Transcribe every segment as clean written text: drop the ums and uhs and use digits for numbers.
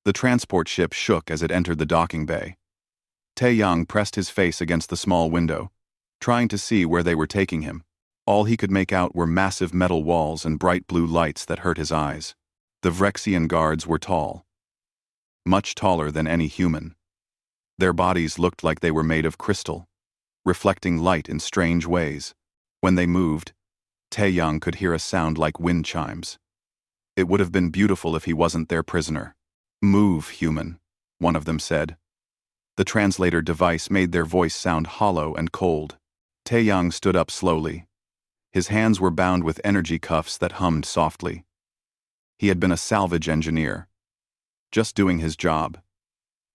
The transport ship shook as it entered the docking bay. Taeyang pressed his face against the small window, trying to see where they were taking him. All he could make out were massive metal walls and bright blue lights that hurt his eyes. The Vrexian guards were tall. Much taller than any human. Their bodies looked like they were made of crystal, reflecting light in strange ways. When they moved, Taeyang could hear a sound like wind chimes. It would have been beautiful if he wasn't their prisoner. "Move, human," one of them said. The translator device made their voice sound hollow and cold. Taeyang stood up slowly. His hands were bound with energy cuffs that hummed softly. He had been a salvage engineer, just doing his job.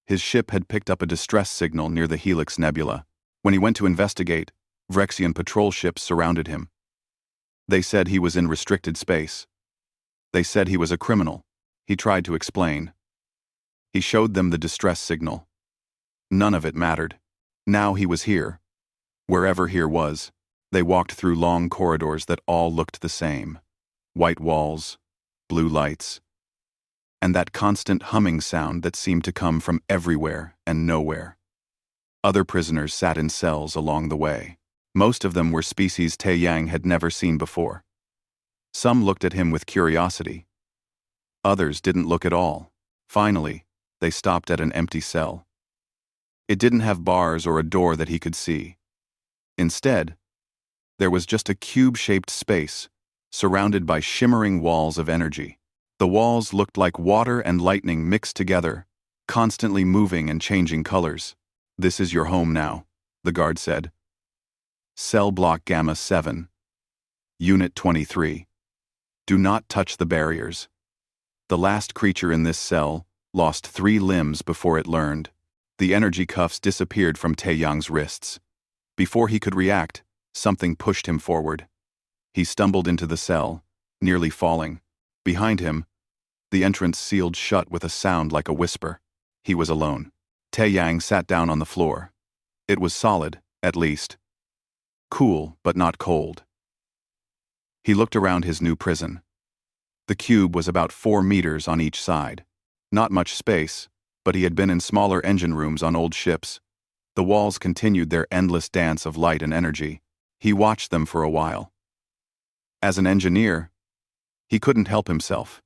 His ship had picked up a distress signal near the Helix Nebula. When he went to investigate, Vrexian patrol ships surrounded him. They said he was in restricted space. They said he was a criminal. He tried to explain. He showed them the distress signal. None of it mattered. Now he was here. Wherever here was, they walked through long corridors that all looked the same. White walls, blue lights, and that constant humming sound that seemed to come from everywhere and nowhere. Other prisoners sat in cells along the way. Most of them were species Taeyang had never seen before. Some looked at him with curiosity. Others didn't look at all. Finally, they stopped at an empty cell. It didn't have bars or a door that he could see. Instead, there was just a cube-shaped space, surrounded by shimmering walls of energy. The walls looked like water and lightning mixed together, constantly moving and changing colors. "This is your home now," the guard said. "Cell block Gamma 7. Unit 23. Do not touch the barriers." The last creature in this cell lost 3 limbs before it learned. The energy cuffs disappeared from Taeyang's wrists. Before he could react, something pushed him forward. He stumbled into the cell, nearly falling. Behind him, the entrance sealed shut with a sound like a whisper. He was alone. Taeyang sat down on the floor. It was solid, at least. Cool, but not cold. He looked around his new prison. The cube was about 4 meters on each side. Not much space, but he had been in smaller engine rooms on old ships. The walls continued their endless dance of light and energy. He watched them for a while. As an engineer, he couldn't help himself.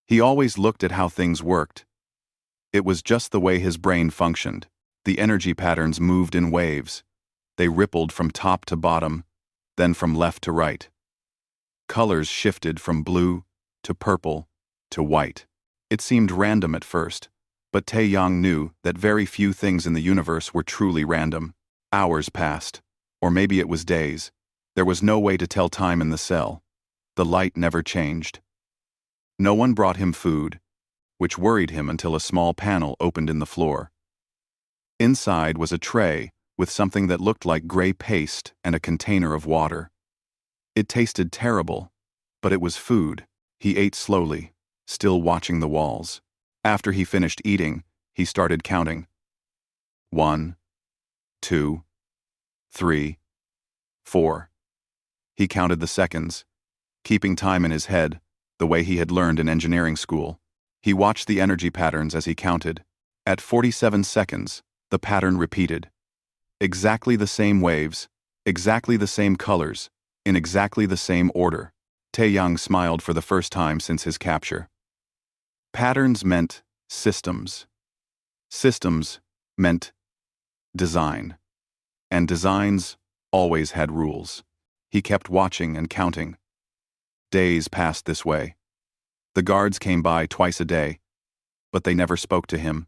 He always looked at how things worked. It was just the way his brain functioned. The energy patterns moved in waves. They rippled from top to bottom, then from left to right. Colors shifted from blue to purple to white. It seemed random at first, but Taeyang knew that very few things in the universe were truly random. Hours passed, or maybe it was days. There was no way to tell time in the cell. The light never changed. No one brought him food, which worried him until a small panel opened in the floor. Inside was a tray with something that looked like gray paste and a container of water. It tasted terrible, but it was food. He ate slowly, still watching the walls. After he finished eating, he started counting. 1, 2, 3, 4. He counted the seconds, keeping time in his head, the way he had learned in engineering school. He watched the energy patterns as he counted. At 47 seconds, the pattern repeated. Exactly the same waves, exactly the same colors, in exactly the same order. Taeyang smiled for the first time since his capture. Patterns meant systems. Systems meant design. And designs always had rules. He kept watching and counting. Days passed this way. The guards came by twice a day, but they never spoke to him.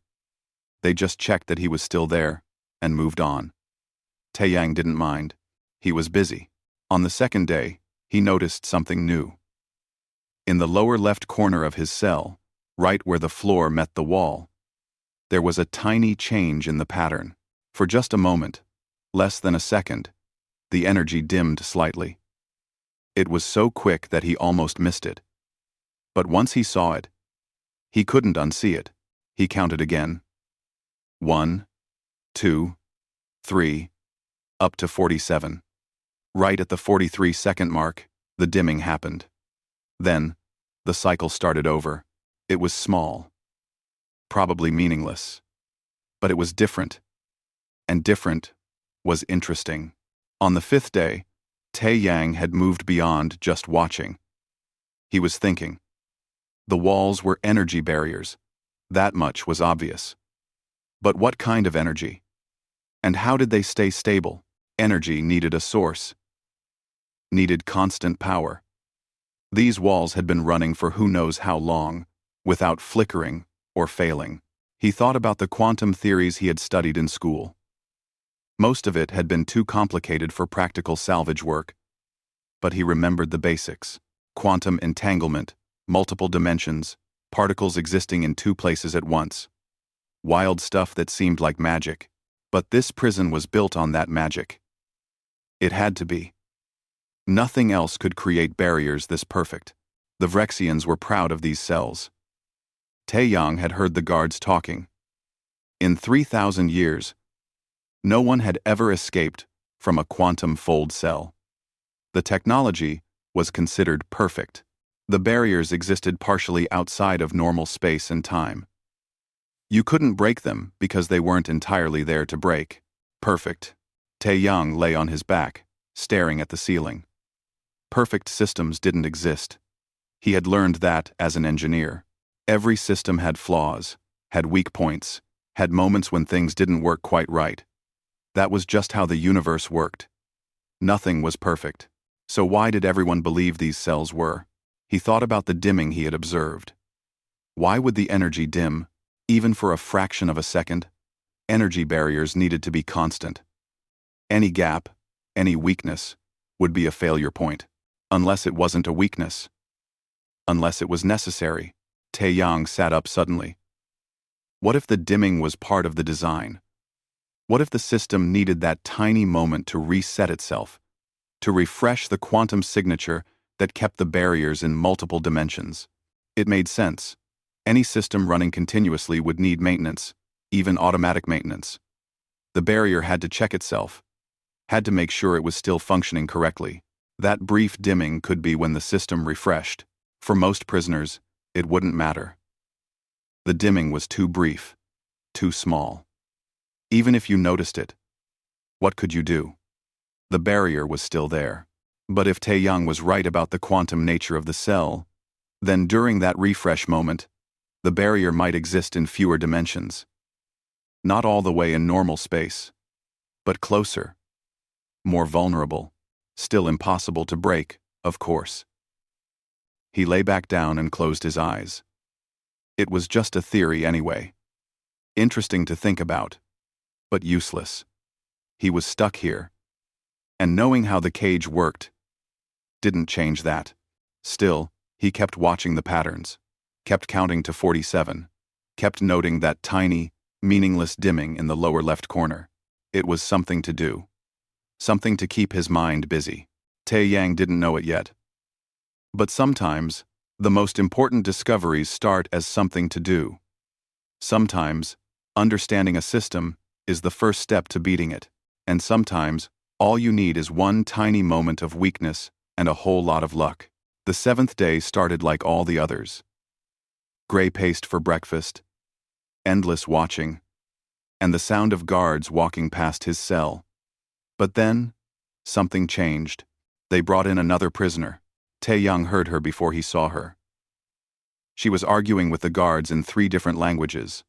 They just checked that he was still there, and moved on. Taeyang didn't mind. He was busy. On the second day, he noticed something new. In the lower left corner of his cell, right where the floor met the wall, there was a tiny change in the pattern. For just a moment, less than a second, the energy dimmed slightly. It was so quick that he almost missed it. But once he saw it, he couldn't unsee it. He counted again. 1, 2, 3, up to 47. Right at the 43-second mark, the dimming happened. Then, the cycle started over. It was small. probably meaningless. But it was different, and different was interesting. On the fifth day, Tae Yang had moved beyond just watching. He was thinking. The walls were energy barriers. That much was obvious. But what kind of energy? And how did they stay stable? Energy needed a source. Needed constant power. These walls had been running for who knows how long, without flickering or failing. He thought about the quantum theories he had studied in school. Most of it had been too complicated for practical salvage work. But he remembered the basics. Quantum entanglement, multiple dimensions, particles existing in two places at once. Wild stuff that seemed like magic. But this prison was built on that magic. It had to be. Nothing else could create barriers this perfect. The Vrexians were proud of these cells. Tae Yang had heard the guards talking. In 3,000 years, no one had ever escaped from a quantum fold cell. The technology was considered perfect. The barriers existed partially outside of normal space and time. You couldn't break them because they weren't entirely there to break. Perfect. Tae Yang lay on his back, staring at the ceiling. Perfect systems didn't exist. He had learned that as an engineer. Every system had flaws, had weak points, had moments when things didn't work quite right. That was just how the universe worked. Nothing was perfect. So why did everyone believe these cells were? He thought about the dimming he had observed. Why would the energy dim, even for a fraction of a second? Energy barriers needed to be constant. Any gap, any weakness, would be a failure point. Unless it wasn't a weakness. Unless it was necessary. Tae Yang sat up suddenly. What if the dimming was part of the design? What if the system needed that tiny moment to reset itself, to refresh the quantum signature that kept the barriers in multiple dimensions? It made sense. Any system running continuously would need maintenance, even automatic maintenance. The barrier had to check itself, had to make sure it was still functioning correctly. That brief dimming could be when the system refreshed. For most prisoners, it wouldn't matter. The dimming was too brief, too small. Even if you noticed it, what could you do? The barrier was still there. But if Tae Yang was right about the quantum nature of the cell, then during that refresh moment, the barrier might exist in fewer dimensions. Not all the way in normal space, but closer, more vulnerable, still impossible to break, of course. He lay back down and closed his eyes. It was just a theory anyway. Interesting to think about, but useless. He was stuck here, and knowing how the cage worked didn't change that. Still, he kept watching the patterns, kept counting to 47, kept noting that tiny, meaningless dimming in the lower left corner. It was something to do. Something to keep his mind busy. Tae Yang didn't know it yet. But sometimes, the most important discoveries start as something to do. Sometimes, understanding a system is the first step to beating it. And sometimes, all you need is one tiny moment of weakness and a whole lot of luck. The seventh day started like all the others. Gray paste for breakfast, endless watching, and the sound of guards walking past his cell. But then, something changed. They brought in another prisoner. Tae Yang heard her before he saw her. She was arguing with the guards in 3 different languages,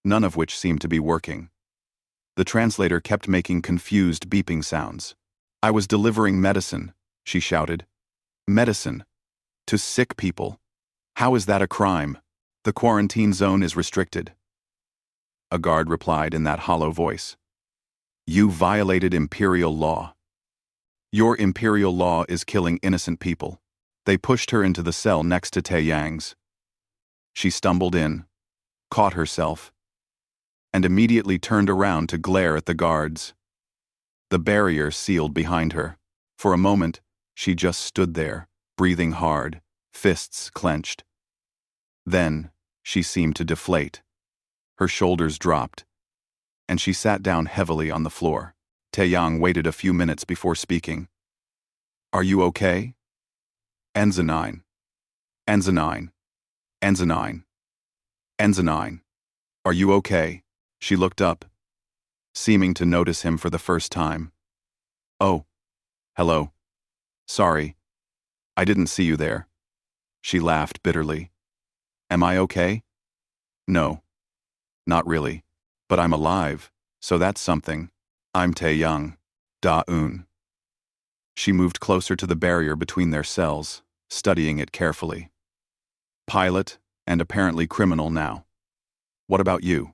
none of which seemed to be working. The translator kept making confused beeping sounds. "I was delivering medicine," she shouted. "Medicine. To sick people. How is that a crime? The quarantine zone is restricted." A guard replied in that hollow voice. "You violated imperial law. Your imperial law is killing innocent people." They pushed her into the cell next to Tae Yang's. She stumbled in, caught herself, and immediately turned around to glare at the guards. The barrier sealed behind her. For a moment, she just stood there, breathing hard, fists clenched. Then, she seemed to deflate. Her shoulders dropped, and she sat down heavily on the floor. Tae Yang waited a few minutes before speaking. "Are you okay?" "Enzanine. Enzanine. Enzanine. Enzanine." Are you okay? She looked up, seeming to notice him for the first time. Oh, hello. Sorry, I didn't see you there. She laughed bitterly. Am I okay? No, not really. But I'm alive, so that's something. I'm Tae-young. Da-eun. She moved closer to the barrier between their cells, studying it carefully. Pilot, and apparently criminal now. What about you?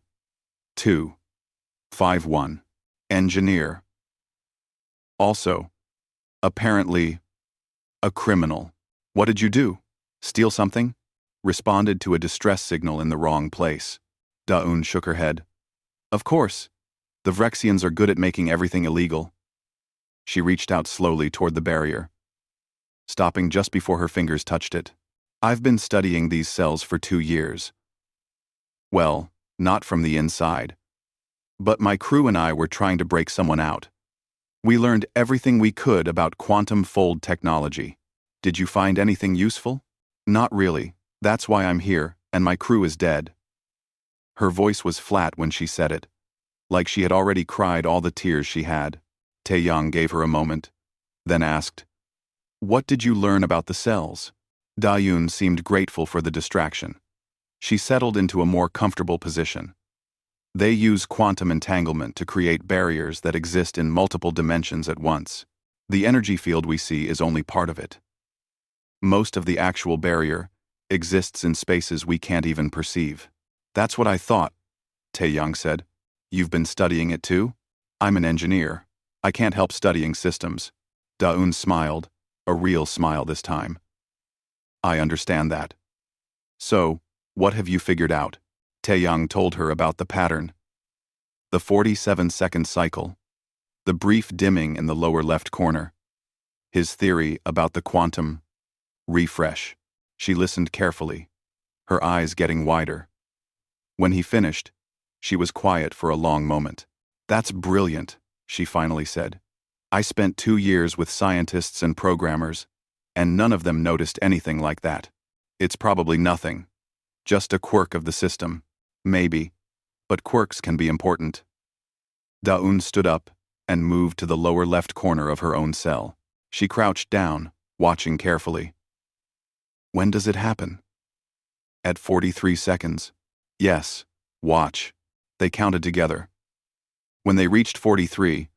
251. Engineer. Also, apparently, a criminal. What did you do? Steal something? Responded to a distress signal in the wrong place. Da-eun shook her head. Of course. The Vrexians are good at making everything illegal. She reached out slowly toward the barrier, stopping just before her fingers touched it. I've been studying these cells for 2 years. Well, not from the inside. But my crew and I were trying to break someone out. We learned everything we could about quantum fold technology. Did you find anything useful? Not really. That's why I'm here, and my crew is dead. Her voice was flat when she said it, like she had already cried all the tears she had. Tae-young gave her a moment, then asked, What did you learn about the cells? Da-eun seemed grateful for the distraction. She settled into a more comfortable position. They use quantum entanglement to create barriers that exist in multiple dimensions at once. The energy field we see is only part of it. Most of the actual barrier exists in spaces we can't even perceive. That's what I thought, Tae-young said. You've been studying it too? I'm an engineer. I can't help studying systems. Da-eun smiled, a real smile this time. I understand that. So, what have you figured out? Tae-young told her about the pattern. The 47-second cycle. The brief dimming in the lower left corner. His theory about the quantum refresh. She listened carefully, her eyes getting wider. When he finished, she was quiet for a long moment. That's brilliant, she finally said. I spent 2 years with scientists and programmers, and none of them noticed anything like that. It's probably nothing. Just a quirk of the system. Maybe. But quirks can be important. Da-eun stood up and moved to the lower left corner of her own cell. She crouched down, watching carefully. When does it happen? At 43 seconds. Yes, watch. They counted together. When they reached 43,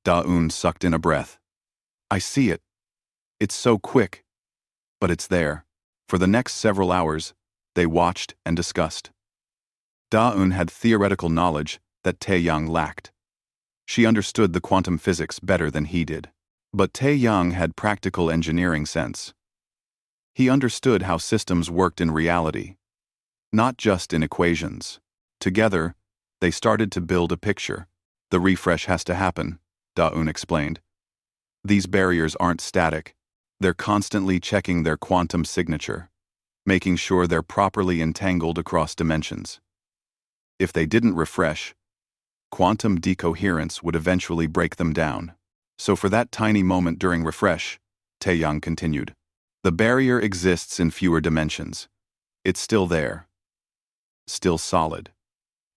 Da-eun sucked in a breath. I see it. It's so quick. But it's there. For the next several hours, they watched and discussed. Da-eun had theoretical knowledge that Tae-young lacked. She understood the quantum physics better than he did. But Tae-young had practical engineering sense. He understood how systems worked in reality, not just in equations. Together, they started to build a picture. The refresh has to happen, Da-eun explained. These barriers aren't static. They're constantly checking their quantum signature, making sure they're properly entangled across dimensions. If they didn't refresh, quantum decoherence would eventually break them down. So for that tiny moment during refresh, Tae-young continued, the barrier exists in fewer dimensions. It's still there. Still solid.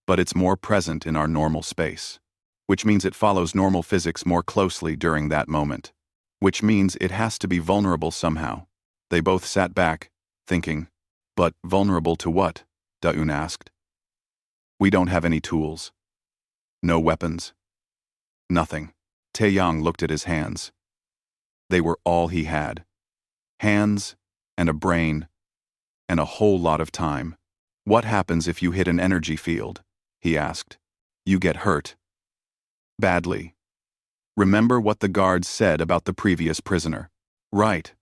But it's more present in our normal space, which means it follows normal physics more closely during that moment, which means it has to be vulnerable somehow. They both sat back, thinking. But vulnerable to what? Da-eun asked. We don't have any tools. No weapons. Nothing. Tae-young looked at his hands. They were all he had. Hands, and a brain, and a whole lot of time. What happens if you hit an energy field? He asked. You get hurt. Badly. Remember what the guards said about the previous prisoner. Right.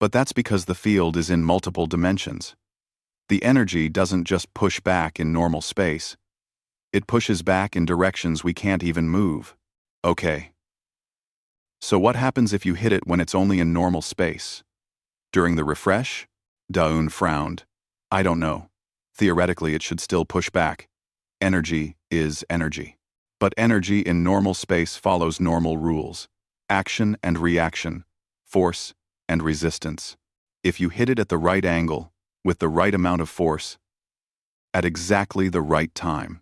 But that's because the field is in multiple dimensions. The energy doesn't just push back in normal space. It pushes back in directions we can't even move. Okay. So what happens if you hit it when it's only in normal space? During the refresh? Da-eun frowned. I don't know. Theoretically, it should still push back. Energy is energy. But energy in normal space follows normal rules. Action and reaction. Force and resistance. If you hit it at the right angle, with the right amount of force, At exactly the right time.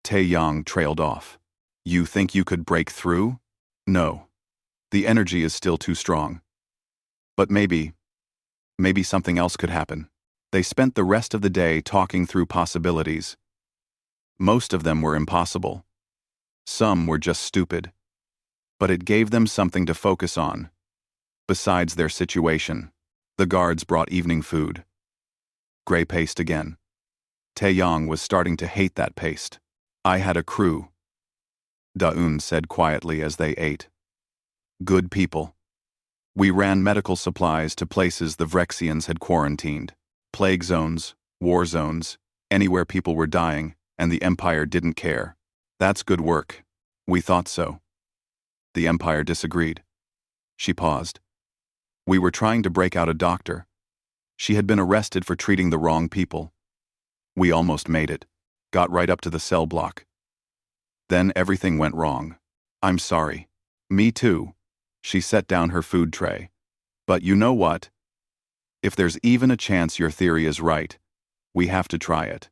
Taeyang trailed off. You think you could break through? No. The energy is still too strong. But maybe something else could happen. They spent the rest of the day talking through possibilities. Most of them were impossible. Some were just stupid. But it gave them something to focus on. Besides their situation, the guards brought evening food. Gray paste again. Taeyang was starting to hate that paste. I had a crew, Daun said quietly as they ate. Good people. We ran medical supplies to places the Vrexians had quarantined. Plague zones, war zones, anywhere people were dying, and the Empire didn't care. That's good work. We thought so. The Empire disagreed. She paused. We were trying to break out a doctor. She had been arrested for treating the wrong people. We almost made it. Got right up to the cell block. Then everything went wrong. I'm sorry. Me too. She set down her food tray. But you know what? If there's even a chance your theory is right, we have to try it.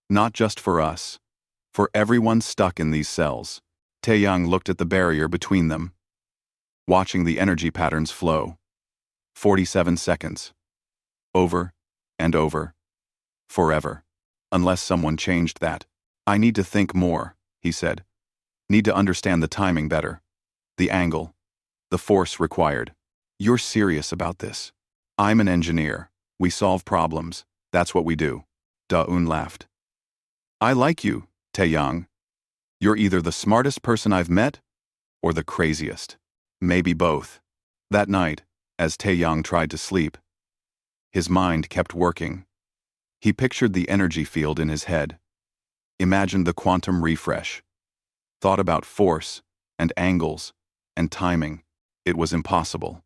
Not just for us. For everyone stuck in these cells. Taeyang looked at the barrier between them, watching the energy patterns flow. 47 seconds. Over and over. Forever. Unless someone changed that. I need to think more, he said. Need to understand the timing better. The angle. The force required. You're serious about this. I'm an engineer. We solve problems. That's what we do. Daun laughed. I like you, Taeyang. You're either the smartest person I've met, or the craziest. Maybe both. That night, as Taeyang tried to sleep, his mind kept working. He pictured the energy field in his head, imagined the quantum refresh, thought about force and angles and timing. It was impossible.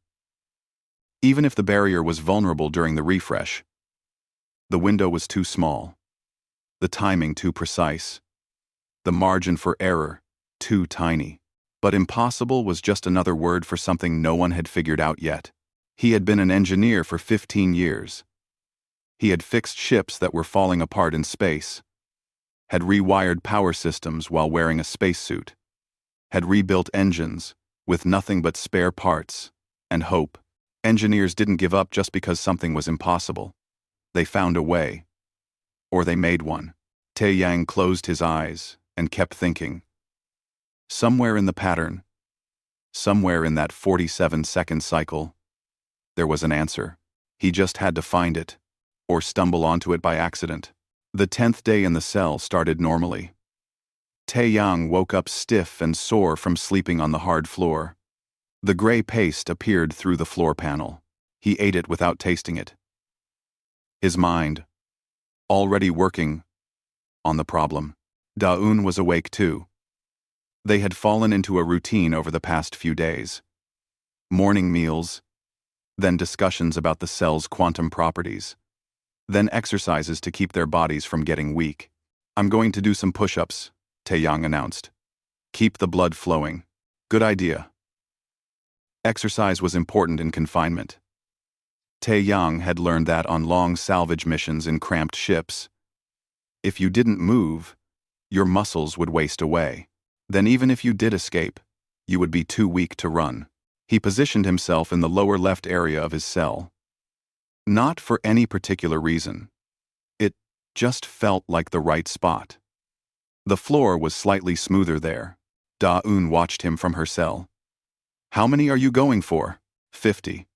Even if the barrier was vulnerable during the refresh, the window was too small, the timing too precise, the margin for error too tiny. But impossible was just another word for something no one had figured out yet. He had been an engineer for 15 years. He had fixed ships that were falling apart in space, had rewired power systems while wearing a spacesuit, had rebuilt engines with nothing but spare parts and hope. Engineers didn't give up just because something was impossible. They found a way. Or they made one. Taeyang closed his eyes and kept thinking. Somewhere in the pattern, somewhere in that 47-second cycle, there was an answer. He just had to find it, or stumble onto it by accident. The 10th day in the cell started normally. Taeyang woke up stiff and sore from sleeping on the hard floor. The gray paste appeared through the floor panel. He ate it without tasting it. His mind, already working on the problem. Daun was awake too. They had fallen into a routine over the past few days. Morning meals, then discussions about the cell's quantum properties, then exercises to keep their bodies from getting weak. I'm going to do some push-ups, Taeyang announced. Keep the blood flowing. Good idea. Exercise was important in confinement. Taeyang had learned that on long salvage missions in cramped ships. If you didn't move, your muscles would waste away. Then even if you did escape, you would be too weak to run. He positioned himself in the lower left area of his cell. Not for any particular reason. It just felt like the right spot. The floor was slightly smoother there. Daun watched him from her cell. How many are you going for? 50.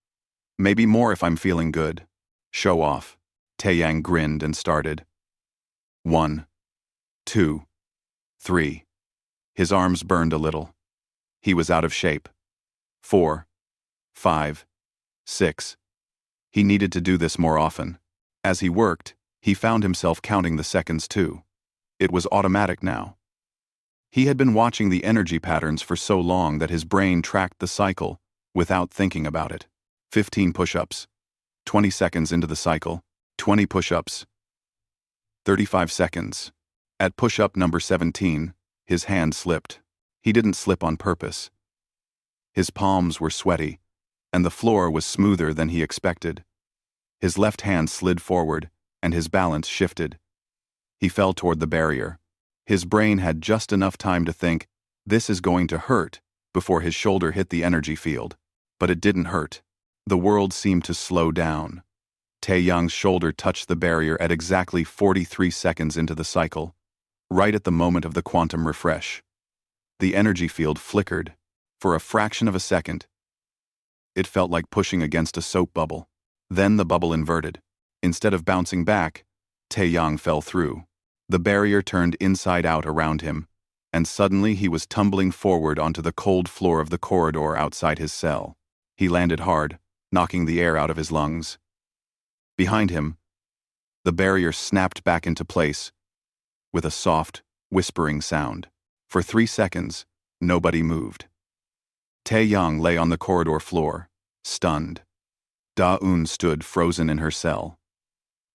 Maybe more if I'm feeling good. Show off. Taeyang grinned and started. 1, 2, 3. His arms burned a little. He was out of shape. 4, 5, 6. He needed to do this more often. As he worked, he found himself counting the seconds too. It was automatic now. He had been watching the energy patterns for so long that his brain tracked the cycle without thinking about it. 15 push-ups. 20 seconds into the cycle, 20 push-ups. 35 seconds. At push-up number 17, his hand slipped. He didn't slip on purpose. His palms were sweaty, and the floor was smoother than he expected. His left hand slid forward, and his balance shifted. He fell toward the barrier. His brain had just enough time to think, "This is going to hurt," before his shoulder hit the energy field. But it didn't hurt. The world seemed to slow down. Taeyang's shoulder touched the barrier at exactly 43 seconds into the cycle, right at the moment of the quantum refresh. The energy field flickered. For a fraction of a second, it felt like pushing against a soap bubble. Then the bubble inverted. Instead of bouncing back, Taeyang fell through. The barrier turned inside out around him, and suddenly he was tumbling forward onto the cold floor of the corridor outside his cell. He landed hard, knocking the air out of his lungs. Behind him, the barrier snapped back into place with a soft, whispering sound. For 3 seconds, nobody moved. Taeyang lay on the corridor floor, stunned. Da-un stood frozen in her cell,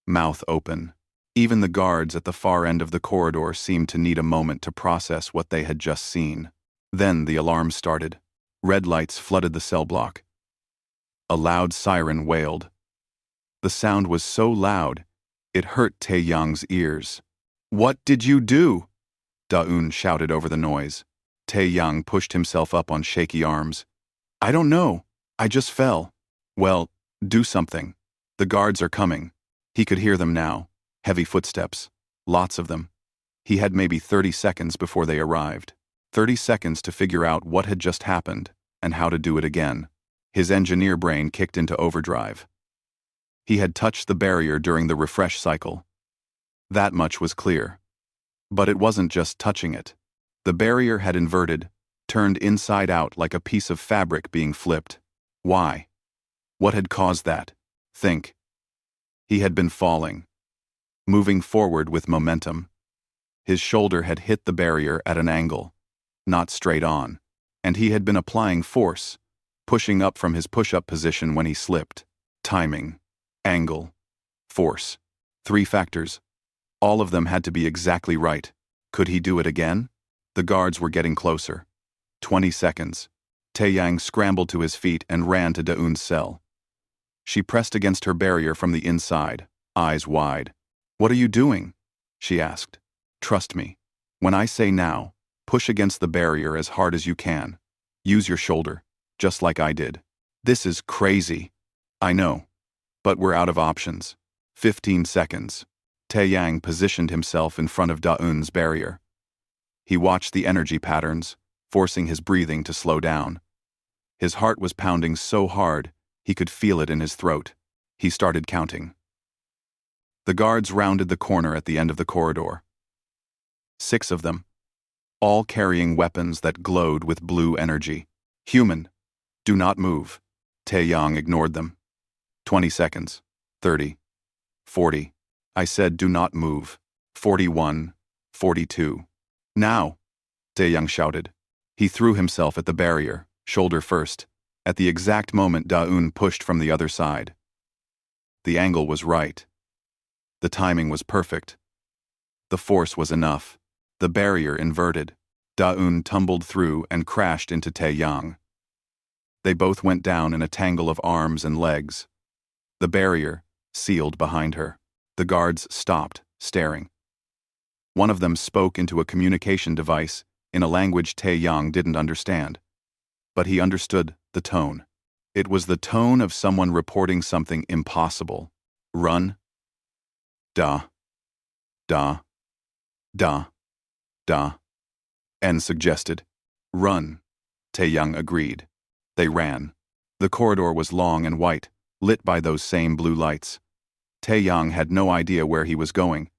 mouth open. Even the guards at the far end of the corridor seemed to need a moment to process what they had just seen. Then the alarm started. Red lights flooded the cell block. A loud siren wailed. The sound was so loud, it hurt Taeyang's ears. "What did you do?" Da-un shouted over the noise. Taeyang pushed himself up on shaky arms. "I don't know. I just fell." "Well, do something. The guards are coming." He could hear them now. Heavy footsteps. Lots of them. He had maybe 30 seconds before they arrived. 30 seconds to figure out what had just happened and how to do it again. His engineer brain kicked into overdrive. He had touched the barrier during the refresh cycle. That much was clear. But it wasn't just touching it. The barrier had inverted, turned inside out like a piece of fabric being flipped. Why? What had caused that? Think. He had been falling, moving forward with momentum. His shoulder had hit the barrier at an angle, not straight on, and he had been applying force, pushing up from his push-up position when he slipped. Timing, angle, force. 3 factors. All of them had to be exactly right. Could he do it again? The guards were getting closer. 20 seconds. Taeyang scrambled to his feet and ran to Da-un's cell. She pressed against her barrier from the inside, eyes wide. "What are you doing?" she asked. "Trust me. When I say now, push against the barrier as hard as you can. Use your shoulder, just like I did." "This is crazy." "I know. But we're out of options." 15 seconds. Taeyang positioned himself in front of Da-un's barrier. He watched the energy patterns, forcing his breathing to slow down. His heart was pounding so hard, he could feel it in his throat. He started counting. The guards rounded the corner at the end of the corridor. 6 of them, all carrying weapons that glowed with blue energy. "Human, do not move." Taeyang ignored them. 20 seconds. 30. 40. I said do not move. 41. 42. "Now!" Taeyang shouted. He threw himself at the barrier, shoulder first, at the exact moment Da-un pushed from the other side. The angle was right. The timing was perfect. The force was enough. The barrier inverted. Da-un tumbled through and crashed into Taeyang. They both went down in a tangle of arms and legs. The barrier sealed behind her. The guards stopped, staring. One of them spoke into a communication device in a language Taeyang didn't understand. But he understood the tone. It was the tone of someone reporting something impossible. "Run." "Da. Da. Da. Da." N suggested. "Run." Taeyang agreed. They ran. The corridor was long and white, lit by those same blue lights. Taeyang had no idea where he was going.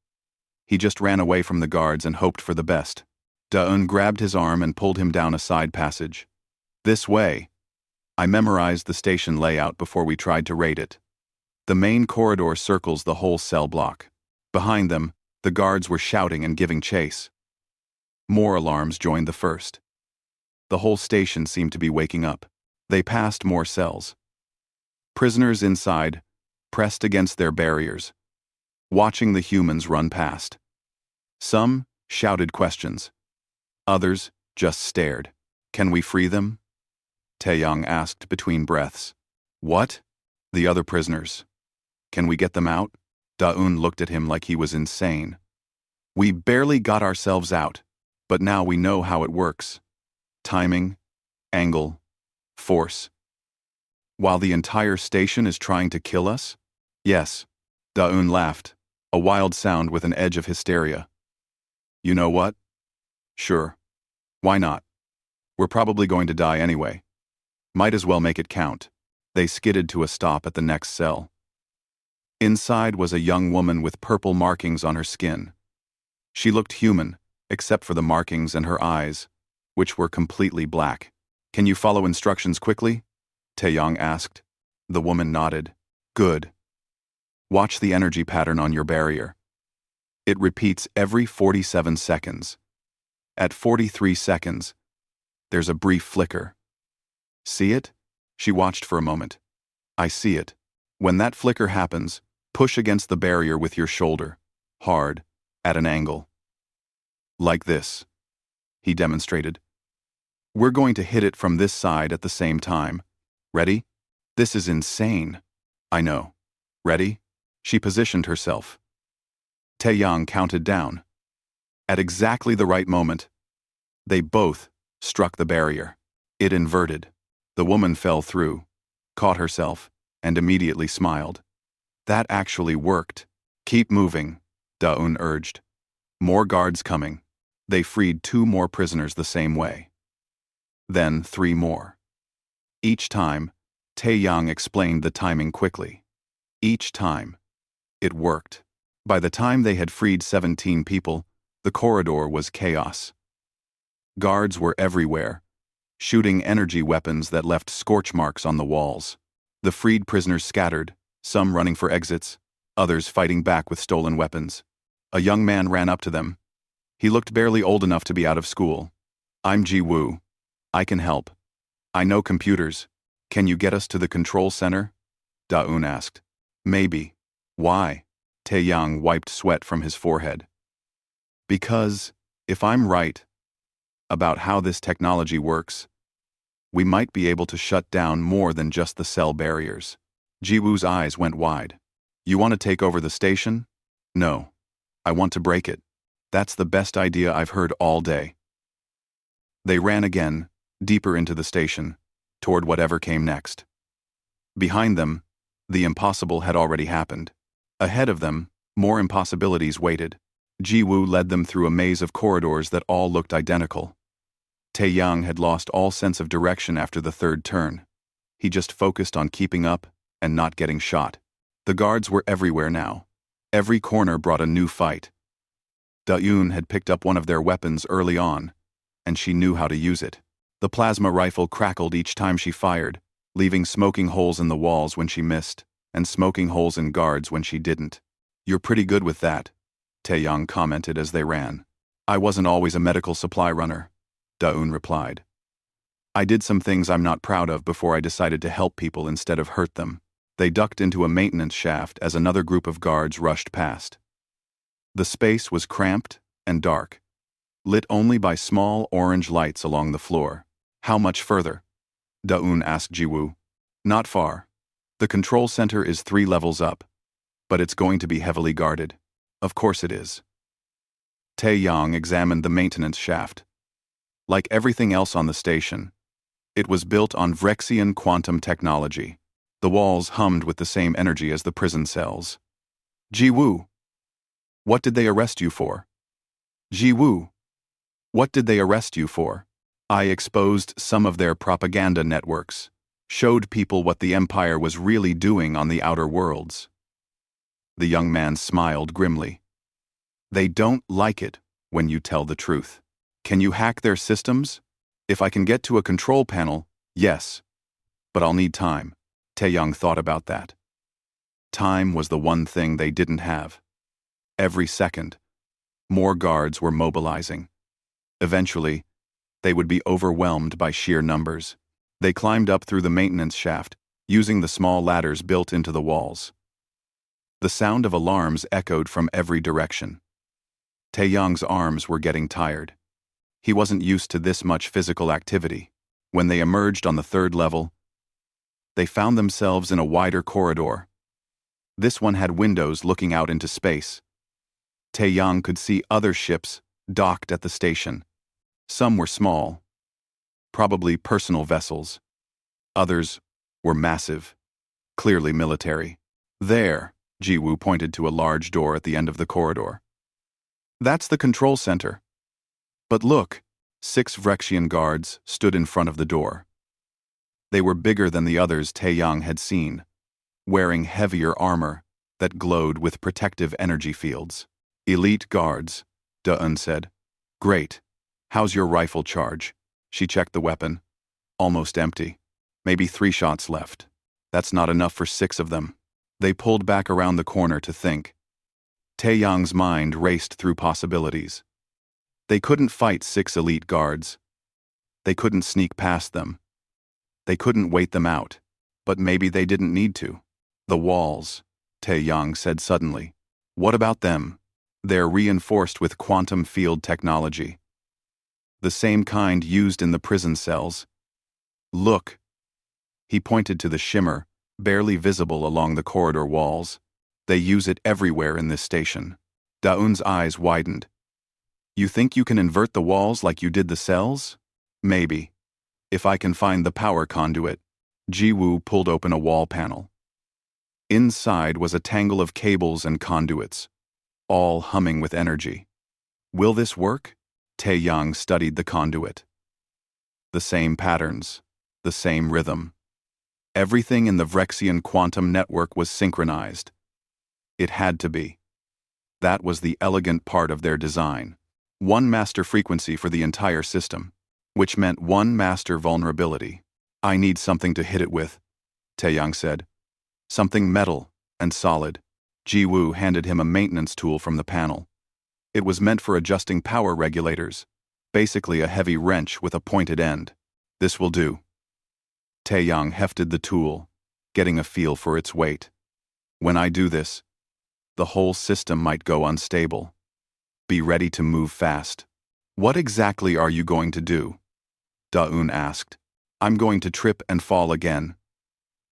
He just ran away from the guards and hoped for the best. Da-un grabbed his arm and pulled him down a side passage. "This way." I memorized the station layout before we tried to raid it. The main corridor circles the whole cell block. Behind them, the guards were shouting and giving chase. More alarms joined the first. The whole station seemed to be waking up. They passed more cells. Prisoners inside pressed against their barriers, watching the humans run past. Some shouted questions. Others just stared. "Can we free them?" Taeyang asked between breaths. "What?" "The other prisoners. Can we get them out?" Da-un looked at him like he was insane. We barely got ourselves out, but now we know how it works. Timing, angle, force. While the entire station is trying to kill us? Yes. Daun laughed, a wild sound with an edge of hysteria. You know what? Sure. Why not? We're probably going to die anyway. Might as well make it count. They skidded to a stop at the next cell. Inside was a young woman with purple markings on her skin. She looked human, except for the markings and her eyes, which were completely black. Can you follow instructions quickly? Taeyong asked. The woman nodded. Good. Watch the energy pattern on your barrier. It repeats every 47 seconds. At 43 seconds, there's a brief flicker. See it? She watched for a moment. I see it. When that flicker happens, push against the barrier with your shoulder. Hard, at an angle. Like this. He demonstrated. We're going to hit it from this side at the same time. Ready? This is insane. I know. Ready? She positioned herself. Taeyong counted down. At exactly the right moment, they both struck the barrier. It inverted. The woman fell through, caught herself, and immediately smiled. That actually worked. Keep moving, Daun urged. More guards coming. They freed 2 more prisoners the same way. Then 3 more. Each time, Taeyong explained the timing quickly. Each time. It worked. By the time they had freed 17 people, the corridor was chaos. Guards were everywhere, shooting energy weapons that left scorch marks on the walls. The freed prisoners scattered, some running for exits, others fighting back with stolen weapons. A young man ran up to them. He looked barely old enough to be out of school. I'm Ji-woo. I can help. I know computers. Can you get us to the control center? Daun asked. Maybe. Why? Taeyong wiped sweat from his forehead. Because, if I'm right about how this technology works, we might be able to shut down more than just the cell barriers. Ji-woo's eyes went wide. You want to take over the station? No. I want to break it. That's the best idea I've heard all day. They ran again, deeper into the station, toward whatever came next. Behind them, the impossible had already happened. Ahead of them, more impossibilities waited. Ji-woo led them through a maze of corridors that all looked identical. Taeyong had lost all sense of direction after the 3rd turn. He just focused on keeping up and not getting shot. The guards were everywhere now. Every corner brought a new fight. Daun had picked up one of their weapons early on, and she knew how to use it. The plasma rifle crackled each time she fired, leaving smoking holes in the walls when she missed, and smoking holes in guards when she didn't. You're pretty good with that, Taeyong commented as they ran. I wasn't always a medical supply runner, Daun replied. I did some things I'm not proud of before I decided to help people instead of hurt them. They ducked into a maintenance shaft as another group of guards rushed past. The space was cramped and dark, lit only by small orange lights along the floor. How much further? Daun asked Ji-woo. Not far. The control center is 3 levels up, but it's going to be heavily guarded. Of course it is. Taeyong examined the maintenance shaft. Like everything else on the station, it was built on Vrexian quantum technology. The walls hummed with the same energy as the prison cells. Ji-woo. What did they arrest you for? Ji-woo. What did they arrest you for? I exposed some of their propaganda networks, showed people what the Empire was really doing on the outer worlds. The young man smiled grimly. They don't like it when you tell the truth. Can you hack their systems? If I can get to a control panel, yes. But I'll need time. Taeyong thought about that. Time was the one thing they didn't have. Every second, more guards were mobilizing. Eventually, they would be overwhelmed by sheer numbers. They climbed up through the maintenance shaft, using the small ladders built into the walls. The sound of alarms echoed from every direction. Taeyong's arms were getting tired. He wasn't used to this much physical activity. When they emerged on the 3rd level, they found themselves in a wider corridor. This one had windows looking out into space. Taeyang could see other ships docked at the station. Some were small, probably personal vessels. Others were massive, clearly military. There, Jiwoo pointed to a large door at the end of the corridor. That's the control center. But look, 6 Vrexian guards stood in front of the door. They were bigger than the others Taeyang had seen, wearing heavier armor that glowed with protective energy fields. Elite guards, Da-eun said. Great. How's your rifle charge? She checked the weapon. Almost empty. Maybe 3 shots left. That's not enough for 6 of them. They pulled back around the corner to think. Taeyang's mind raced through possibilities. They couldn't fight 6 elite guards. They couldn't sneak past them. They couldn't wait them out. But maybe they didn't need to. The walls, Taeyang said suddenly. What about them? They're reinforced with quantum field technology. The same kind used in the prison cells. Look. He pointed to the shimmer, barely visible along the corridor walls. They use it everywhere in this station. Da-eun's eyes widened. You think you can invert the walls like you did the cells? Maybe. If I can find the power conduit. Jiwoo pulled open a wall panel. Inside was a tangle of cables and conduits, all humming with energy. Will this work? Taeyang studied the conduit. The same patterns, the same rhythm. Everything in the Vrexian quantum network was synchronized. It had to be. That was the elegant part of their design. One master frequency for the entire system, which meant one master vulnerability. I need something to hit it with, Taeyang said. Something metal and solid. Jiwoo handed him a maintenance tool from the panel. It was meant for adjusting power regulators, basically a heavy wrench with a pointed end. This will do. Taeyang hefted the tool, getting a feel for its weight. When I do this, the whole system might go unstable. Be ready to move fast. What exactly are you going to do? Da-eun asked. I'm going to trip and fall again.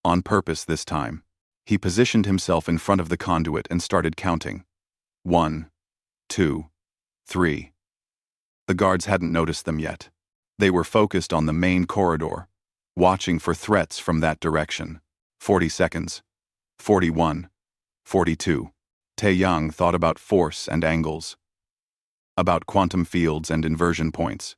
On purpose this time. He positioned himself in front of the conduit and started counting. 1, 2, 3. The guards hadn't noticed them yet. They were focused on the main corridor, watching for threats from that direction. 40 seconds. 41. 42. Taeyang thought about force and angles. About quantum fields and inversion points.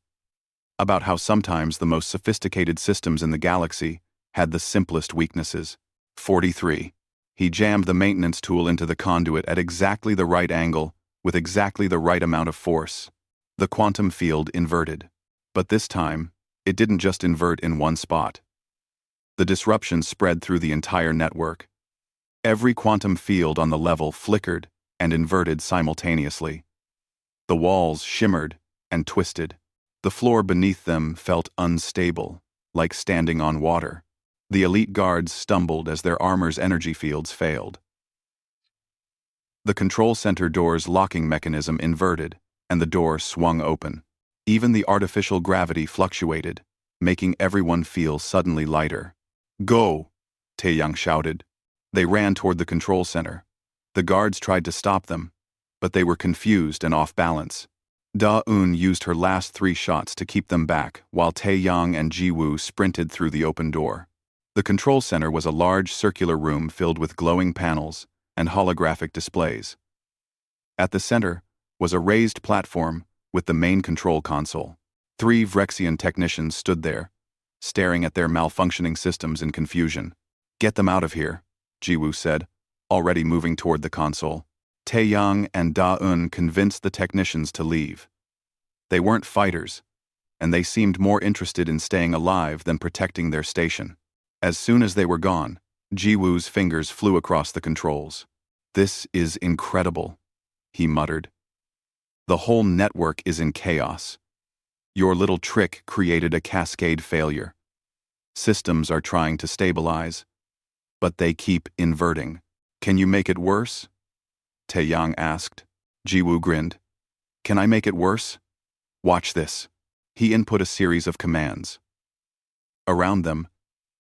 About how sometimes the most sophisticated systems in the galaxy had the simplest weaknesses. 43. He jammed the maintenance tool into the conduit at exactly the right angle, with exactly the right amount of force. The quantum field inverted. But this time, it didn't just invert in one spot. The disruption spread through the entire network. Every quantum field on the level flickered and inverted simultaneously. The walls shimmered and twisted. The floor beneath them felt unstable, like standing on water. The elite guards stumbled as their armor's energy fields failed. The control center door's locking mechanism inverted, and the door swung open. Even the artificial gravity fluctuated, making everyone feel suddenly lighter. Go! Taeyang shouted. They ran toward the control center. The guards tried to stop them, but they were confused and off balance. Da-eun used her last 3 shots to keep them back, while Taeyang and Jiwoo sprinted through the open door. The control center was a large circular room filled with glowing panels and holographic displays. At the center was a raised platform with the main control console. 3 Vrexian technicians stood there, staring at their malfunctioning systems in confusion. Get them out of here, Jiwoo said, already moving toward the console. Taeyang and Da-eun convinced the technicians to leave. They weren't fighters, and they seemed more interested in staying alive than protecting their station. As soon as they were gone, Jiwoo's fingers flew across the controls. This is incredible, he muttered. The whole network is in chaos. Your little trick created a cascade failure. Systems are trying to stabilize, but they keep inverting. Can you make it worse? Taeyang asked. Jiwoo grinned. Can I make it worse? Watch this. He input a series of commands. Around them,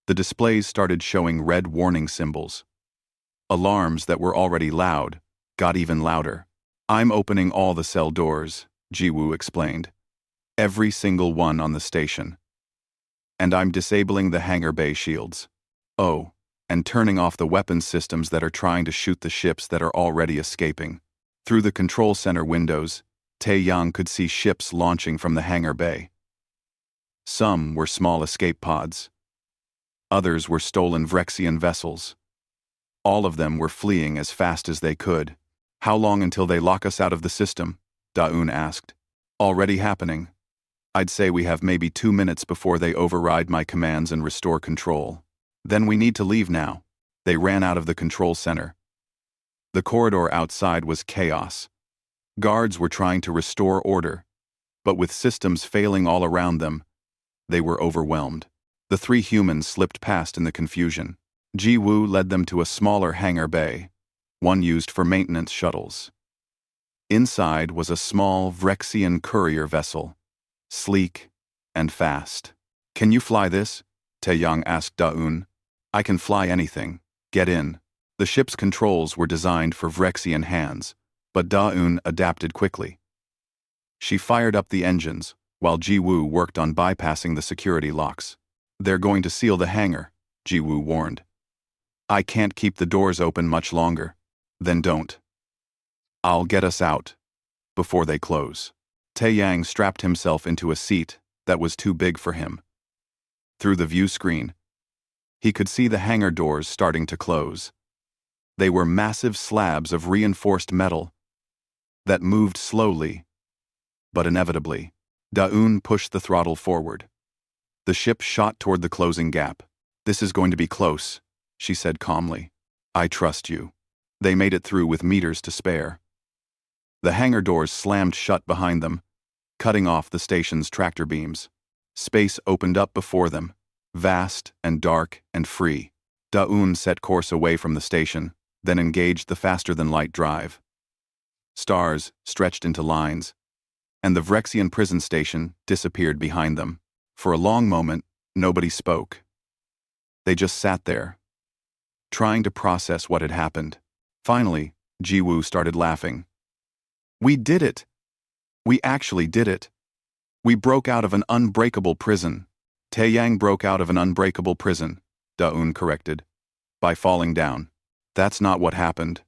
the displays started showing red warning symbols. Alarms that were already loud got even louder. I'm opening all the cell doors, Jiwoo explained. Every single one on the station. And I'm disabling the hangar bay shields. Oh, and turning off the weapons systems that are trying to shoot the ships that are already escaping. Through the control center windows, Taeyang could see ships launching from the hangar bay. Some were small escape pods. Others were stolen Vrexian vessels. All of them were fleeing as fast as they could. How long until they lock us out of the system? Daun asked. Already happening. I'd say we have maybe 2 minutes before they override my commands and restore control. Then we need to leave now. They ran out of the control center. The corridor outside was chaos. Guards were trying to restore order, but with systems failing all around them, they were overwhelmed. The 3 humans slipped past in the confusion. Jiwoo led them to a smaller hangar bay, one used for maintenance shuttles. Inside was a small Vrexian courier vessel, sleek and fast. Can you fly this? Taeyang asked Daun. I can fly anything. Get in. The ship's controls were designed for Vrexian hands, but Daun adapted quickly. She fired up the engines, while Jiwoo worked on bypassing the security locks. They're going to seal the hangar, Jiwoo warned. I can't keep the doors open much longer. Then don't. I'll get us out before they close. Taeyang strapped himself into a seat that was too big for him. Through the view screen, he could see the hangar doors starting to close. They were massive slabs of reinforced metal that moved slowly, but inevitably. Daun pushed the throttle forward. The ship shot toward the closing gap. This is going to be close, she said calmly. I trust you. They made it through with meters to spare. The hangar doors slammed shut behind them, cutting off the station's tractor beams. Space opened up before them, vast and dark and free. Daun set course away from the station, then engaged the faster-than-light drive. Stars stretched into lines, and the Vrexian prison station disappeared behind them. For a long moment, nobody spoke. They just sat there, trying to process what had happened. Finally, Jiwoo started laughing. We did it! We actually did it! We broke out of an unbreakable prison. Taeyang broke out of an unbreakable prison, Daun corrected. By falling down. That's not what happened.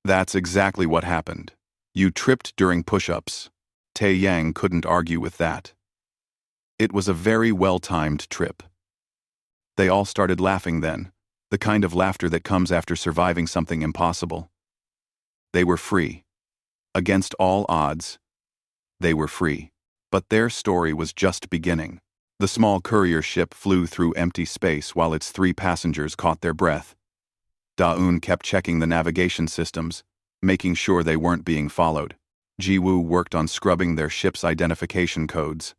That's exactly what happened. You tripped during push-ups. Taeyang couldn't argue with that. It was a very well-timed trip. They all started laughing then, the kind of laughter that comes after surviving something impossible. They were free. Against all odds, they were free. But their story was just beginning. The small courier ship flew through empty space while its 3 passengers caught their breath. Daun kept checking the navigation systems, making sure they weren't being followed. Jiwoo worked on scrubbing their ship's identification codes.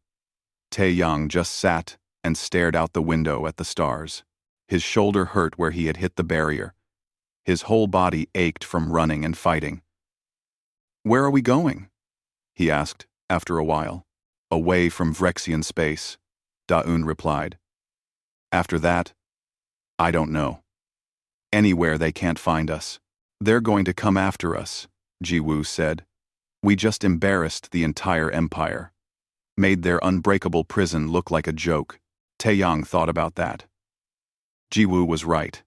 Taeyang just sat and stared out the window at the stars. His shoulder hurt where he had hit the barrier. His whole body ached from running and fighting. Where are we going? He asked, after a while. Away from Vrexian space, Daun replied. After that, I don't know. Anywhere they can't find us. They're going to come after us, Jiwoo said. We just embarrassed the entire empire. Made their unbreakable prison look like a joke. Taeyang thought about that. Jiwoo was right.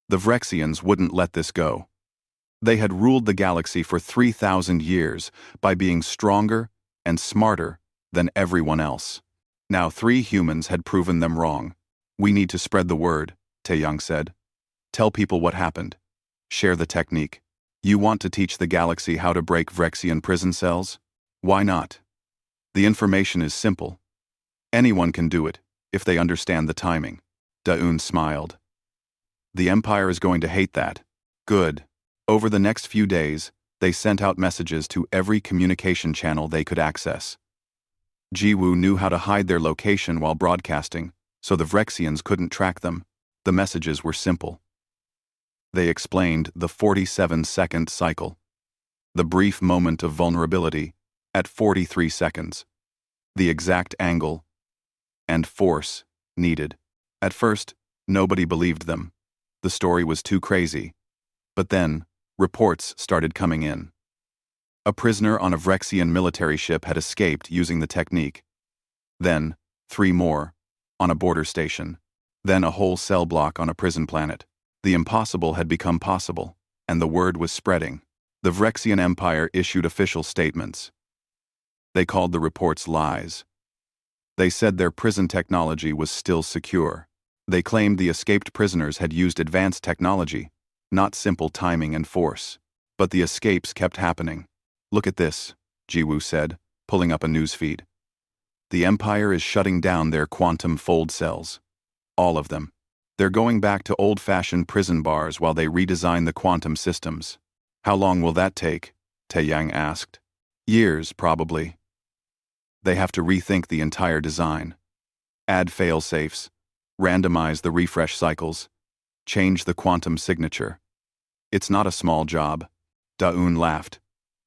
The Vrexians wouldn't let this go. They had ruled the galaxy for 3,000 years by being stronger and smarter than everyone else. Now 3 humans had proven them wrong. We need to spread the word, Taeyang said. Tell people what happened. Share the technique. You want to teach the galaxy how to break Vrexian prison cells? Why not? The information is simple. Anyone can do it, if they understand the timing. Daun smiled. The Empire is going to hate that. Good. Over the next few days, they sent out messages to every communication channel they could access. Jiwoo knew how to hide their location while broadcasting, so the Vrexians couldn't track them. The messages were simple. They explained the 47-second cycle, the brief moment of vulnerability at 43 seconds, the exact angle and force needed. At first, nobody believed them. The story was too crazy. But then, reports started coming in. A prisoner on a Vrexian military ship had escaped using the technique. Then, 3 more, on a border station. Then a whole cell block on a prison planet. The impossible had become possible, and the word was spreading. The Vrexian Empire issued official statements. They called the reports lies. They said their prison technology was still secure. They claimed the escaped prisoners had used advanced technology, not simple timing and force. But the escapes kept happening. Look at this, Jiwoo said, pulling up a newsfeed. The Empire is shutting down their quantum fold cells. All of them. They're going back to old-fashioned prison bars while they redesign the quantum systems. How long will that take? Taeyang asked. Years, probably. They have to rethink the entire design. Add fail-safes. Randomize the refresh cycles. Change the quantum signature. It's not a small job. Da-eun laughed.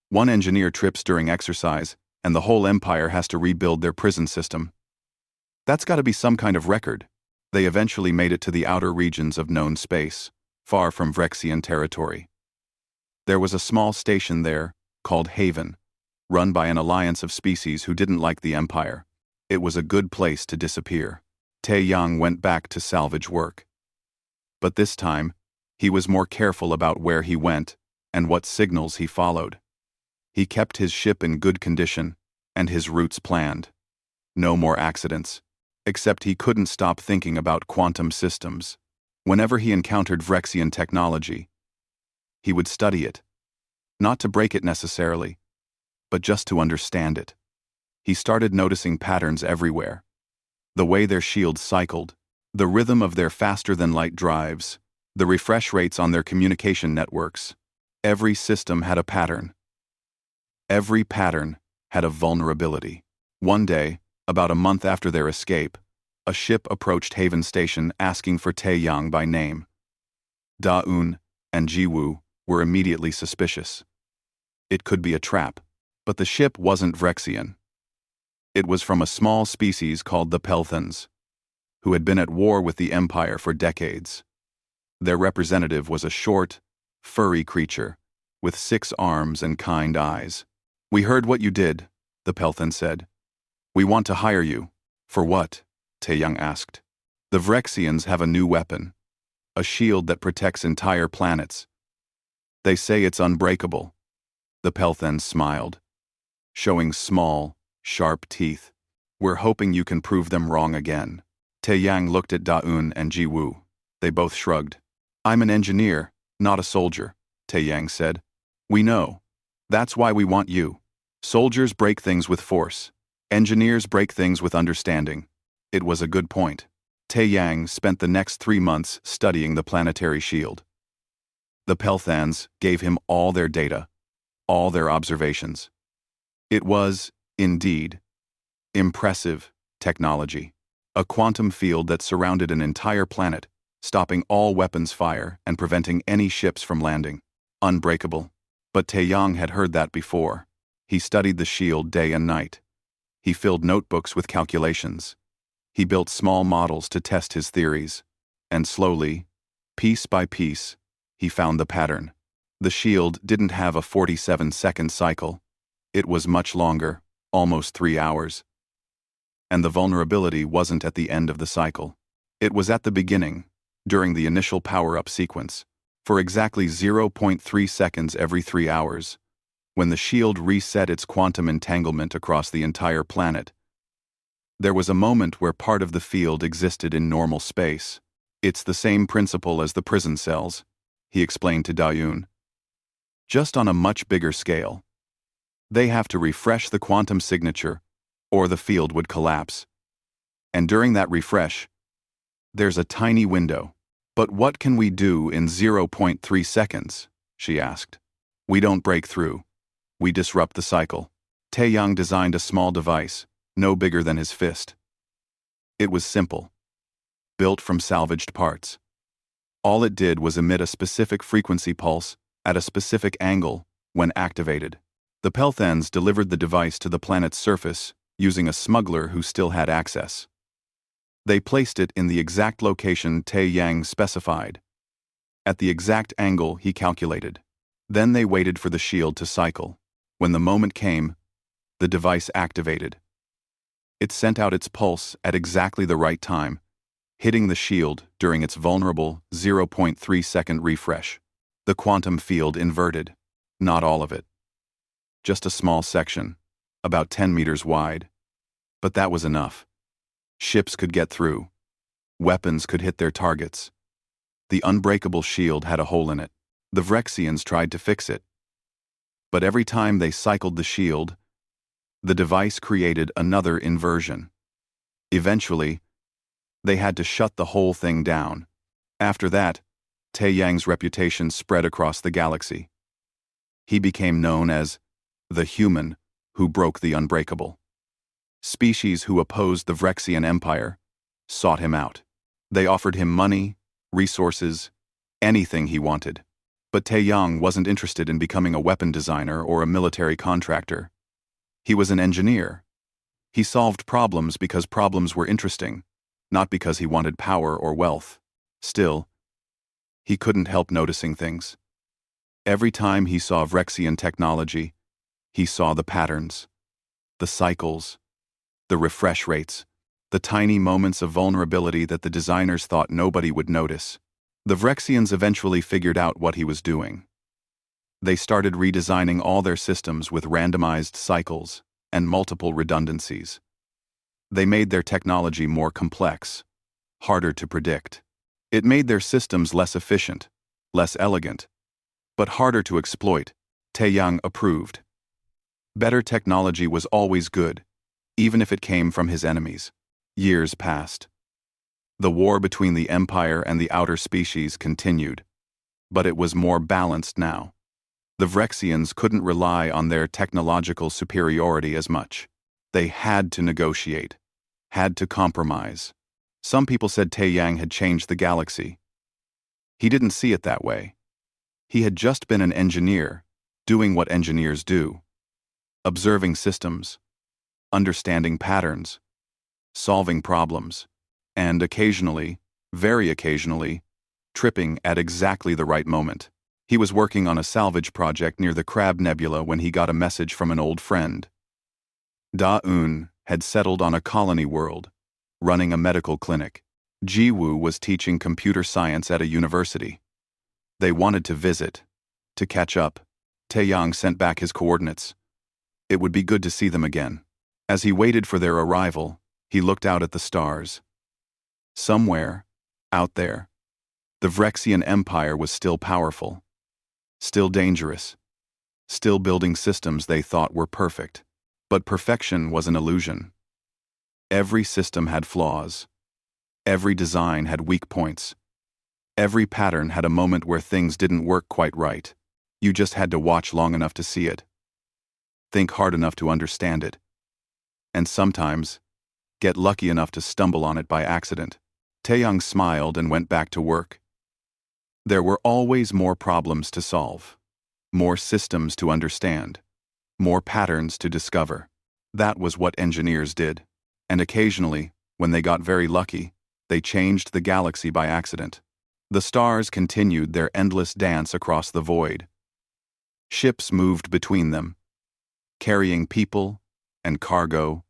One engineer trips during exercise, and the whole empire has to rebuild their prison system. That's got to be some kind of record. They eventually made it to the outer regions of known space, far from Vrexian territory. There was a small station there, called Haven, run by an alliance of species who didn't like the empire. It was a good place to disappear. Taeyang went back to salvage work. But this time, he was more careful about where he went and what signals he followed. He kept his ship in good condition and his routes planned. No more accidents, except he couldn't stop thinking about quantum systems. Whenever he encountered Vrexian technology, he would study it. Not to break it necessarily, but just to understand it. He started noticing patterns everywhere. The way their shields cycled, the rhythm of their faster-than-light drives, the refresh rates on their communication networks. Every system had a pattern. Every pattern had a vulnerability. One day, about a month after their escape, a ship approached Haven Station asking for Taeyang by name. Da-eun and Jiwoo were immediately suspicious. It could be a trap, but the ship wasn't Vrexian. It was from a small species called the Pelthans, who had been at war with the Empire for decades. Their representative was a short, furry creature, with 6 arms and kind eyes. We heard what you did, the Pelthan said. We want to hire you. For what? Taeyang asked. The Vrexians have a new weapon, a shield that protects entire planets. They say it's unbreakable. The Pelthan smiled, showing small, sharp teeth. We're hoping you can prove them wrong again. Taeyang looked at Da-eun and Jiwoo. They both shrugged. I'm an engineer, not a soldier, Taeyang said. We know. That's why we want you. Soldiers break things with force. Engineers break things with understanding. It was a good point. Taeyang spent the next 3 months studying the planetary shield. The Pelthans gave him all their data, all their observations. It was, indeed, impressive technology. A quantum field that surrounded an entire planet, stopping all weapons fire and preventing any ships from landing. Unbreakable. But Taeyang had heard that before. He studied the shield day and night. He filled notebooks with calculations. He built small models to test his theories. And slowly, piece by piece, he found the pattern. The shield didn't have a 47-second cycle. It was much longer, almost 3 hours. And the vulnerability wasn't at the end of the cycle. It was at the beginning, during the initial power-up sequence, for exactly 0.3 seconds every 3 hours, when the shield reset its quantum entanglement across the entire planet. There was a moment where part of the field existed in normal space. It's the same principle as the prison cells, he explained to Da-eun. Just on a much bigger scale. They have to refresh the quantum signature, or the field would collapse. And during that refresh, there's a tiny window. But what can we do in 0.3 seconds? She asked. We don't break through. We disrupt the cycle. Taeyang designed a small device, no bigger than his fist. It was simple. Built from salvaged parts. All it did was emit a specific frequency pulse at a specific angle when activated. The Pelthans delivered the device to the planet's surface using a smuggler who still had access. They placed it in the exact location Taeyang specified, at the exact angle he calculated. Then they waited for the shield to cycle. When the moment came, the device activated. It sent out its pulse at exactly the right time, hitting the shield during its vulnerable 0.3-second refresh. The quantum field inverted. Not all of it. Just a small section, about 10 meters wide. But that was enough. Ships could get through. Weapons could hit their targets. The unbreakable shield had a hole in it. The Vrexians tried to fix it. But every time they cycled the shield, the device created another inversion. Eventually, they had to shut the whole thing down. After that, Taeyang's reputation spread across the galaxy. He became known as the human who broke the unbreakable. Species who opposed the Vrexian Empire sought him out. They offered him money, resources, anything he wanted. But Taeyang wasn't interested in becoming a weapon designer or a military contractor. He was an engineer. He solved problems because problems were interesting, not because he wanted power or wealth. Still, he couldn't help noticing things. Every time he saw Vrexian technology, he saw the patterns, the cycles, the refresh rates, the tiny moments of vulnerability that the designers thought nobody would notice. The Vrexians eventually figured out what he was doing. They started redesigning all their systems with randomized cycles and multiple redundancies. They made their technology more complex, harder to predict. It made their systems less efficient, less elegant, but harder to exploit. Taeyang approved. Better technology was always good, even if it came from his enemies. Years passed. The war between the Empire and the outer species continued, but it was more balanced now. The Vrexians couldn't rely on their technological superiority as much. They had to negotiate, had to compromise. Some people said Taeyang had changed the galaxy. He didn't see it that way. He had just been an engineer, doing what engineers do. Observing systems, understanding patterns, solving problems, and occasionally, very occasionally, tripping at exactly the right moment. He was working on a salvage project near the Crab Nebula when he got a message from an old friend. Da-Un had settled on a colony world, running a medical clinic. Ji-Woo was teaching computer science at a university. They wanted to visit, to catch up. Taeyang sent back his coordinates. It would be good to see them again. As he waited for their arrival, he looked out at the stars. Somewhere, out there, the Vrexian Empire was still powerful, still dangerous, still building systems they thought were perfect. But perfection was an illusion. Every system had flaws. Every design had weak points. Every pattern had a moment where things didn't work quite right. You just had to watch long enough to see it, think hard enough to understand it, and sometimes get lucky enough to stumble on it by accident. Taeyang smiled and went back to work. There were always more problems to solve, more systems to understand, more patterns to discover. That was what engineers did. And occasionally, when they got very lucky, they changed the galaxy by accident. The stars continued their endless dance across the void. Ships moved between them, carrying people and cargo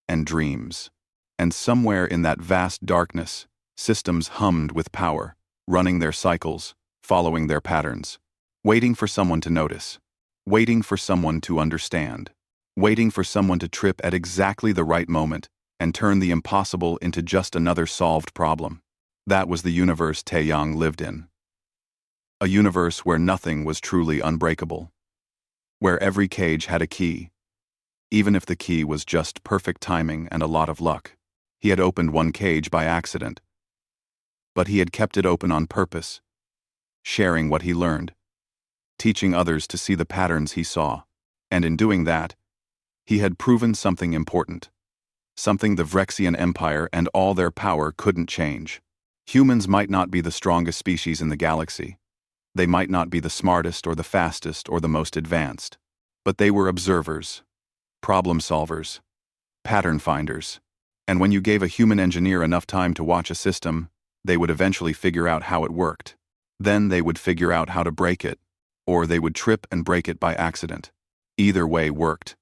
and dreams. And somewhere in that vast darkness, systems hummed with power, running their cycles, following their patterns, waiting for someone to notice, waiting for someone to understand, waiting for someone to trip at exactly the right moment and turn the impossible into just another solved problem. That was the universe Taeyang lived in. A universe where nothing was truly unbreakable, where every cage had a key, even if the key was just perfect timing and a lot of luck. He had opened one cage by accident, but he had kept it open on purpose, sharing what he learned, teaching others to see the patterns he saw, and in doing that, he had proven something important, something the Vrexian Empire and all their power couldn't change. Humans might not be the strongest species in the galaxy. They might not be the smartest or the fastest or the most advanced, but they were observers, problem solvers, pattern finders. And when you gave a human engineer enough time to watch a system, they would eventually figure out how it worked. Then they would figure out how to break it, or they would trip and break it by accident. Either way worked.